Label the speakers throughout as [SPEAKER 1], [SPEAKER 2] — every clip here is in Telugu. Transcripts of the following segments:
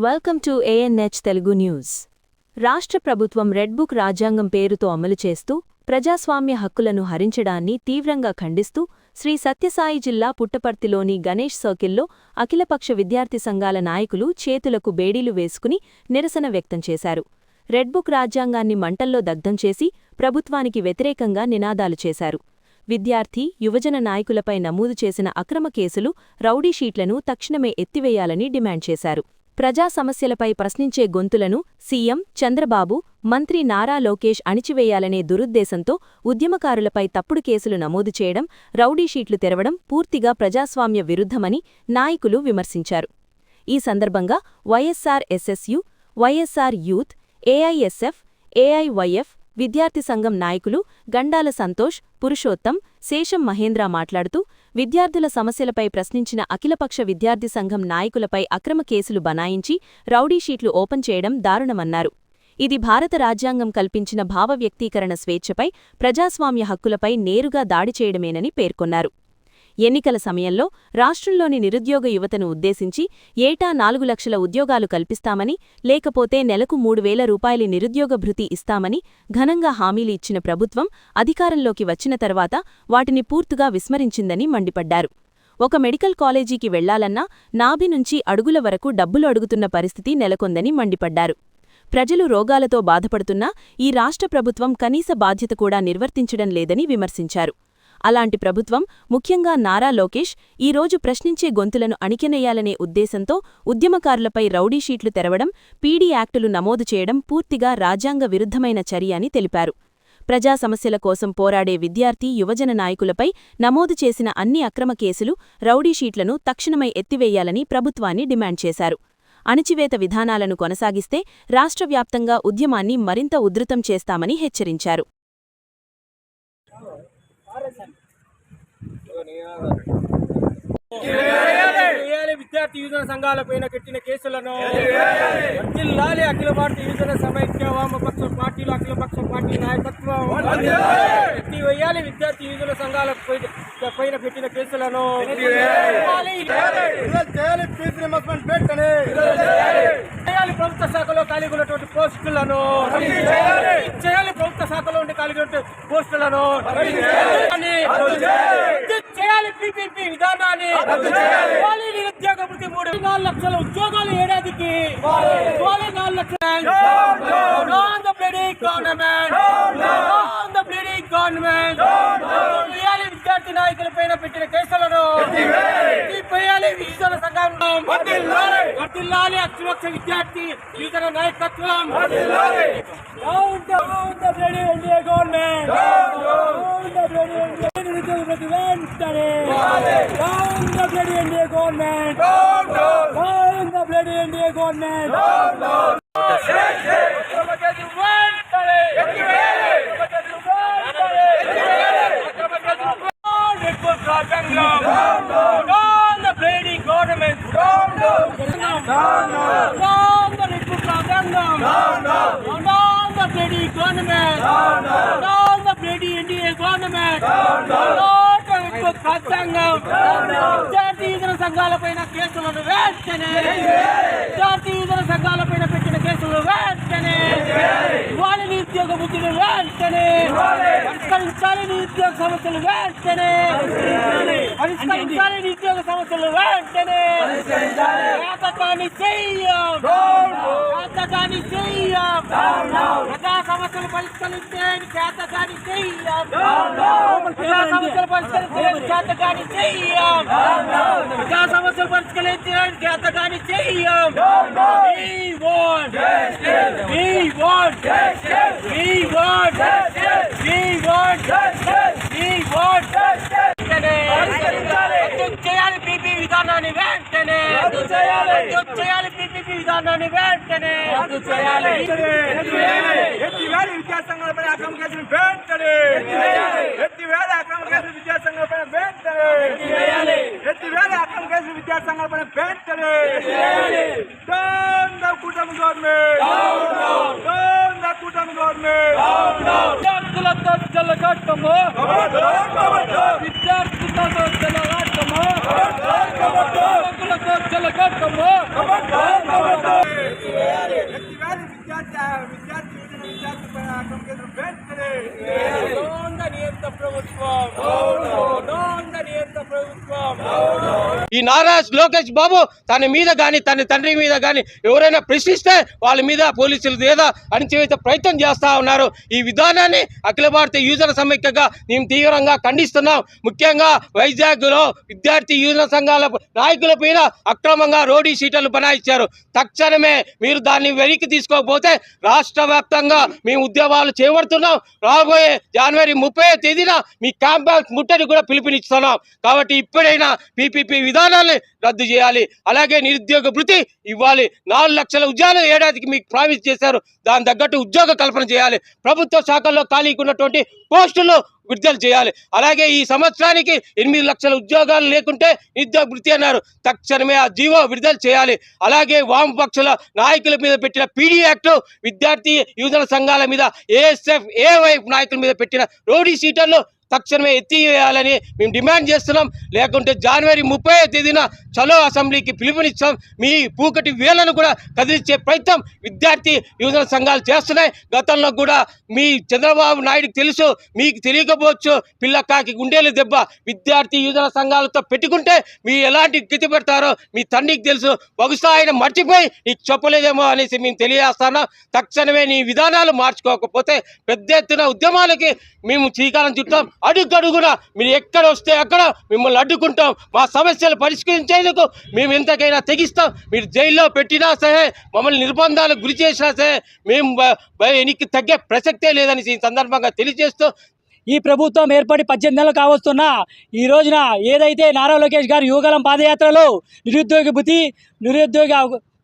[SPEAKER 1] Welcome to ANH Telugu news. రాష్ట్ర ప్రభుత్వం రెడ్ బుక్ రాజ్యాంగం పేరుతో అమలు చేస్తూ ప్రజాస్వామ్య హక్కులను హరించడాన్ని తీవ్రంగా ఖండిస్తూ శ్రీ సత్యసాయి జిల్లా పుట్టపర్తిలోని గణేష్ సర్కిల్లో అఖిలపక్ష విద్యార్థి సంఘాల నాయకులు చేతులకు బేడీలు వేసుకుని నిరసన వ్యక్తం చేశారు. రెడ్ బుక్ రాజ్యాంగాన్ని మంటల్లో దగ్ధం చేసి ప్రభుత్వానికి వ్యతిరేకంగా నినాదాలు చేశారు. విద్యార్థి, యువజన నాయకులపై నమోదు చేసిన అక్రమ కేసులు, రౌడీ షీట్లను తక్షణమే ఎత్తివేయాలని డిమాండ్ చేశారు. ప్రజా సమస్యలపై ప్రశ్నించే గొంతులను సీఎం చంద్రబాబు, మంత్రి నారా లోకేష్ అణిచివేయాలనే దురుద్దేశంతో ఉద్యమకారులపై తప్పుడు కేసులు నమోదు చేయడం, రౌడీ షీట్లు తెరవడం పూర్తిగా ప్రజాస్వామ్య విరుద్ధమని నాయకులు విమర్శించారు. ఈ సందర్భంగా YSR SSU, YSR youth, AISF, AIYF విద్యార్థి సంఘం నాయకులు గండాల సంతోష్, పురుషోత్తం, శేషం మహేంద్ర మాట్లాడుతూ విద్యార్థుల సమస్యలపై ప్రశ్నించిన అఖిలపక్ష విద్యార్థి సంఘం నాయకులపై అక్రమ కేసులు బనాయించి రౌడీ షీట్లు ఓపెన్ చేయడం దారుణమన్నారు. ఇది భారత రాజ్యాంగం కల్పించిన భావ వ్యక్తీకరణ స్వేచ్ఛపై, ప్రజాస్వామ్య హక్కులపై నేరుగా దాడి చేయడమేనని పేర్కొన్నారు. ఎన్నికల సమయంలో రాష్ట్రంలోని నిరుద్యోగ యువతను ఉద్దేశించి ఏటా 4 లక్షల ఉద్యోగాలు కల్పిస్తామని, లేకపోతే నెలకు 3,000 రూపాయల నిరుద్యోగ భృతి ఇస్తామని ఘనంగా హామీలు ఇచ్చిన ప్రభుత్వం అధికారంలోకి వచ్చిన తర్వాత వాటిని పూర్తిగా విస్మరించిందని మండిపడ్డారు. ఒక మెడికల్ కాలేజీకి వెళ్లాలన్నా నాభి నుంచి అడుగుల వరకు డబ్బులు అడుగుతున్న పరిస్థితి నెలకొందని మండిపడ్డారు. ప్రజలు రోగాలతో బాధపడుతున్నా ఈ రాష్ట్ర ప్రభుత్వం కనీస బాధ్యత కూడా నిర్వర్తించడం లేదని విమర్శించారు. అలాంటి ప్రభుత్వం, ముఖ్యంగా నారా లోకేష్, ఈరోజు ప్రశ్నించే గొంతులను అణికెనెయ్యాలనే ఉద్దేశంతో ఉద్యమకారులపై రౌడీ షీట్లు తెరవడం, పీడీ యాక్టులు నమోదు చేయడం పూర్తిగా రాజ్యాంగ విరుద్ధమైన చర్య అని తెలిపారు. ప్రజా సమస్యల కోసం పోరాడే విద్యార్థి, యువజన నాయకులపై నమోదు చేసిన అన్ని అక్రమ కేసులు, రౌడీ షీట్లను తక్షణమై ఎత్తివేయాలని ప్రభుత్వాన్ని డిమాండ్ చేశారు. అణిచివేత విధానాలను కొనసాగిస్తే రాష్ట్ర వ్యాప్తంగా ఉద్యమాన్ని మరింత ఉధృతం చేస్తామని హెచ్చరించారు.
[SPEAKER 2] విద్యార్థి యువజన సంఘాలపైన కట్టిన కేసులను వర్ధిల్లాలి. అఖిల భారత యువజన సమైక్య వామపక్ష పార్టీలు, అఖిలపక్ష పార్టీ నాయకత్వం ఎత్తివేయాలి. విద్యార్థి యువజన సంఘాల పైన పెట్టిన కేసులను ప్రభుత్వ శాఖలో ఖాళీగా ఉన్నటువంటి పోస్టులను చేయాలి. ప్రభుత్వ శాఖలో ఉండి ఖాళీగా ఉండే పోస్టులను చేయాలి. పీపీపీ విధానాన్ని నిరుద్యోగ వృత్తి 4 లక్షల ఉద్యోగాలు ఏడాదికి 4 లక్షల విద్యార్థి నాయకులపైన పెట్టిన కేసులను యువజన సంఘం వర్ధిల్లాలి. అఖిలపక్ష విద్యార్థి యువజన నాయకత్వం సంఘాలపైన కేసులను వెంటనే, జాతీయ యువజన సంఘాలపైన పెట్టిన కేసులు వెంటనే, వాళ్ళ నిరుద్యోగ బుద్ధిని వెంటనే పరిష్కరించాలి. నిరుద్యోగ సమస్యలు వెంటనే పరిష్కరించాలి. నిరుద్యోగ సమస్యలు వెంటనే ఏకకాని చెయ్యం. ప్రజా సమస్యలు పరిష్కరించేది చేతకాని చెయ్యం. ప్రజా సమస్యలు పరిష్కరించేది చేతకాని చెయ్యం. ప్రజా సమస్యలు పరిష్కరించేది చేతకాని చెయ్యం. చేయాలి. పీపీ విధానాన్ని వెంటనే చేయాలి. పీపీపీ విధానాన్ని వెంటనే విద్యాసంఘాలపై అక్రమ కేసులు వెంటనే ఎత్తివేయాలి. అక్రమ కేసులు విద్యాసంఘాలపై వెంటనే ఎత్తివేయాలి. అక్రమ కేసులు విద్యాసంఘాలపై వెంటనే కూటమి గవర్నమెంట్ విద్యార్థులతో జల్లగట్టము విద్యార్థులతో జల్లగట్టము జల్లగట్టము దొంగ నియంత ప్రభుత్వం.
[SPEAKER 3] ఈ నారా లోకేష్ బాబు తన మీద కానీ తన తండ్రి మీద కానీ ఎవరైనా ప్రశ్నిస్తే వాళ్ళ మీద పోలీసులు ఏదో అణిచివేసే ప్రయత్నం చేస్తా ఉన్నారు. ఈ విధానాన్ని అఖిల భారత యువజన సమైక్యగా మేము తీవ్రంగా ఖండిస్తున్నాం. ముఖ్యంగా వైజాగ్లో విద్యార్థి యువజన సంఘాల నాయకుల పైన అక్రమంగా రోడీ షీటర్లు బనాయించారు. తక్షణమే మీరు దాన్ని వెనక్కి తీసుకోకపోతే రాష్ట్ర వ్యాప్తంగా మేము ఉద్యమాలు చేపడుతున్నాం. రాబోయే జనవరి 30వ తేదీన మీ క్యాంపస్ ముట్టడి కూడా పిలుపునిస్తున్నాం. కాబట్టి ఇప్పుడైనా పీపీపీ విధానాన్ని రద్దు చేయాలి. అలాగే నిరుద్యోగ భృతి ఇవ్వాలి. 4 లక్షల ఉద్యోగాలు ఏడాదికి మీకు ప్రామిస్ చేశారు. దాని తగ్గట్టు ఉద్యోగ కల్పన చేయాలి. ప్రభుత్వ శాఖల్లో ఖాళీగా ఉన్నటువంటి పోస్టులు విడుదల చేయాలి. అలాగే ఈ సంవత్సరానికి 8 లక్షల ఉద్యోగాలు లేకుంటే నిరుద్యోగ భృతి అన్నారు. తక్షణమే ఆ జీవో విడుదల చేయాలి. అలాగే వామపక్షుల నాయకుల మీద పెట్టిన పీడీ యాక్ట్, విద్యార్థి యువజన సంఘాల మీద ఏఎస్ఎఫ్ ఏవైఫ్ నాయకుల మీద పెట్టిన రోడీ షీటర్లు తక్షణమే ఎత్తివేయాలని మేము డిమాండ్ చేస్తున్నాం. లేకుంటే జనవరి 30వ తేదీన చలో అసెంబ్లీకి పిలుపునిచ్చాం. మీ పూకటి వేలను కూడా కదిలించే ప్రయత్నం విద్యార్థి యువజన సంఘాలు చేస్తున్నాయి. గతంలో కూడా మీ చంద్రబాబు నాయుడుకి తెలుసు, మీకు తెలియకపోవచ్చు. పిల్లకాకి గుండెలు దెబ్బ విద్యార్థి యువజన సంఘాలతో పెట్టుకుంటే మీ ఎలాంటి గతి పెడతారో మీ తండ్రికి తెలుసు. బహుశా ఆయన మర్చిపోయి నీకు చెప్పలేదేమో అనేసి మేము తెలియజేస్తున్నాం. తక్షణమే నీ విధానాలు మార్చుకోకపోతే పెద్ద ఎత్తున ఉద్యమాలకి మేము శ్రీకారం చుట్టాం. అడుగడుగున మీరు ఎక్కడ వస్తే అక్కడ మిమ్మల్ని అడ్డుకుంటాం. మా సమస్యలు పరిష్కరించేందుకు మేము ఎంతకైనా తెగిస్తాం. మీరు జైల్లో పెట్టినా సరే, మమ్మల్ని నిర్బంధాలకు గురి చేసినా సరే మేము ఎనికి తగ్గే ప్రసక్తే లేదని ఈ సందర్భంగా తెలియజేస్తూ,
[SPEAKER 4] ఈ ప్రభుత్వం ఏర్పడి 18 నెలలు కావస్తున్నా ఈ రోజున ఏదైతే నారా లోకేష్ గారు యువగలం పాదయాత్రలో నిరుద్యోగ భృతి,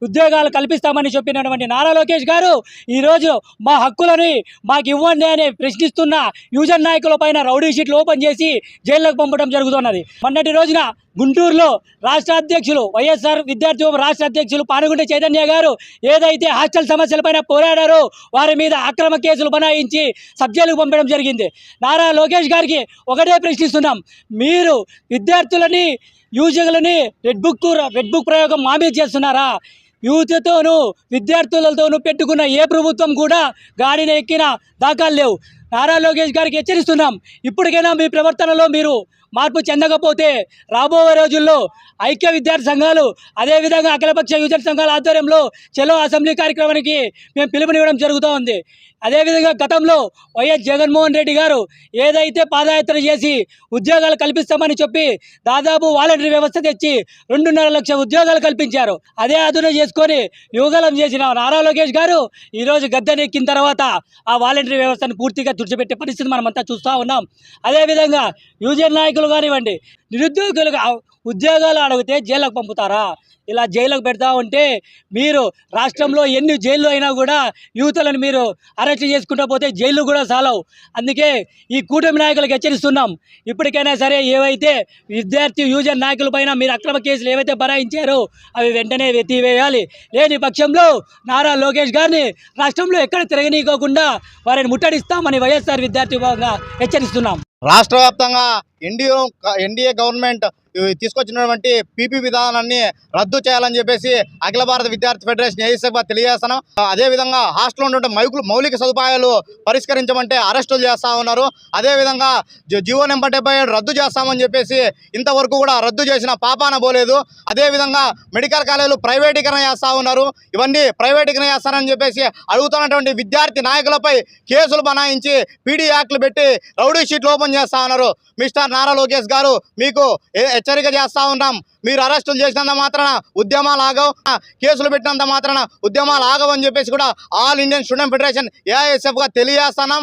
[SPEAKER 4] ఉద్యోగాలు కల్పిస్తామని చెప్పినటువంటి నారా లోకేష్ గారు ఈరోజు మా హక్కులని మాకు ఇవ్వండి అని ప్రశ్నిస్తున్న యువజన నాయకుల పైన రౌడీ షీట్లు ఓపెన్ చేసి జైల్లోకి పంపడం జరుగుతున్నది. మొన్నటి రోజున గుంటూరులో రాష్ట్ర అధ్యక్షులు వైఎస్ఆర్ విద్యార్థి రాష్ట్ర అధ్యక్షులు పానుగుంట చైతన్య గారు ఏదైతే హాస్టల్ సమస్యలపైన పోరాడారో వారి మీద అక్రమ కేసులు బనాయించి సబ్జైలుకు పంపడం జరిగింది. నారా లోకేష్ గారికి ఒకటే ప్రశ్నిస్తున్నాం, మీరు విద్యార్థులని యువజనులని రెడ్ బుక్ ప్రయోగం మా మీద చేస్తున్నారా? యూత్తోనూ విద్యార్థులతోనూ పెట్టుకున్న ఏ ప్రభుత్వం కూడా గాడిన ఎక్కిన దాఖలు లేవు. నారా లోకేష్ గారికి హెచ్చరిస్తున్నాం, ఇప్పటికైనా మీ ప్రవర్తనలో మీరు మార్పు చెందకపోతే రాబోయే రోజుల్లో ఐక్య విద్యార్థి సంఘాలు అదేవిధంగా అఖిలపక్ష యువజన సంఘాల ఆధ్వర్యంలో చలో అసెంబ్లీ కార్యక్రమానికి మేము పిలుపునివ్వడం జరుగుతూ ఉంది. అదేవిధంగా గతంలో వైఎస్ జగన్మోహన్ రెడ్డి గారు ఏదైతే పాదయాత్ర చేసి ఉద్యోగాలు కల్పిస్తామని చెప్పి దాదాపు వాలంటరీ వ్యవస్థ తెచ్చి 2.5 లక్షల ఉద్యోగాలు కల్పించారు. అదే అదును చేసుకొని యువగలం చేసిన నారా లోకేష్ గారు ఈరోజు గద్దెనెక్కిన తర్వాత ఆ వాలంటరీ వ్యవస్థను పూర్తిగా తుడిచిపెట్టే పరిస్థితి మనమంతా చూస్తూ ఉన్నాం. అదేవిధంగా యువజన నాయకులు కానివ్వండి, నిరుద్యోగులకు ఉద్యోగాలు అడిగితే జైలుకు పంపుతారా? ఇలా జైలుకు పెడతా ఉంటే మీరు రాష్ట్రంలో ఎన్ని జైళ్ళు అయినా కూడా యువతలను మీరు అరెస్ట్ చేసుకుంటూ పోతే జైళ్ళు కూడా సాలవు. అందుకే ఈ కూటమి నాయకులకు హెచ్చరిస్తున్నాం, ఇప్పటికైనా సరే ఏవైతే విద్యార్థి యువజన నాయకుల పైన మీరు అక్రమ కేసులు ఏవైతే బనాయించారో అవి వెంటనే ఎత్తివేయాలి. లేని పక్షంలో నారా లోకేష్ గారిని రాష్ట్రంలో ఎక్కడ తిరగనీయకోకుండా వారిని ముట్టడిస్తామని వైఎస్ఆర్ విద్యార్థి విభాగంగా హెచ్చరిస్తున్నాం.
[SPEAKER 5] రాష్ట్ర వ్యాప్తంగా ఎన్డీఏ గవర్నమెంట్ తీసుకొచ్చినటువంటి పీపీ విధానాన్ని రద్దు చేయాలని చెప్పేసి అఖిల భారత విద్యార్థి ఫెడరేషన్ ఏఎస్ఎఫ్ తెలియజేస్తున్నాం. అదేవిధంగా హాస్టల్లో ఉన్నటువంటి మౌలిక సదుపాయాలు పరిష్కరించమంటే అరెస్టులు చేస్తూ ఉన్నారు. అదేవిధంగా జీవో నెంబర్ 77 రద్దు చేస్తామని చెప్పేసి ఇంతవరకు కూడా రద్దు చేసిన పాపాన పోలేదు. అదేవిధంగా మెడికల్ కాలేజీలు ప్రైవేటీకరణ చేస్తూ ఉన్నారు. ఇవన్నీ ప్రైవేటీకరణ చేస్తారని చెప్పేసి అడుగుతున్నటువంటి విద్యార్థి నాయకులపై కేసులు బనాయించి పీడీ యాక్ట్లు పెట్టి రౌడీ షీట్లు ఓపెన్ చేస్తూ ఉన్నారు. మిస్టర్ నారా లోకేష్ గారు, మీకు హెచ్చరిక చేస్తూ ఉన్నాం, మీరు అరెస్టులు చేసినంత మాత్రాన ఉద్యమాలు ఆగవు, కేసులు పెట్టినంత మాత్రాన ఉద్యమాలు ఆగవు అని చెప్పేసి కూడా ఆల్ ఇండియన్ స్టూడెంట్ ఫెడరేషన్ ఏఐఎస్ఎఫ్గా తెలియజేస్తున్నాం.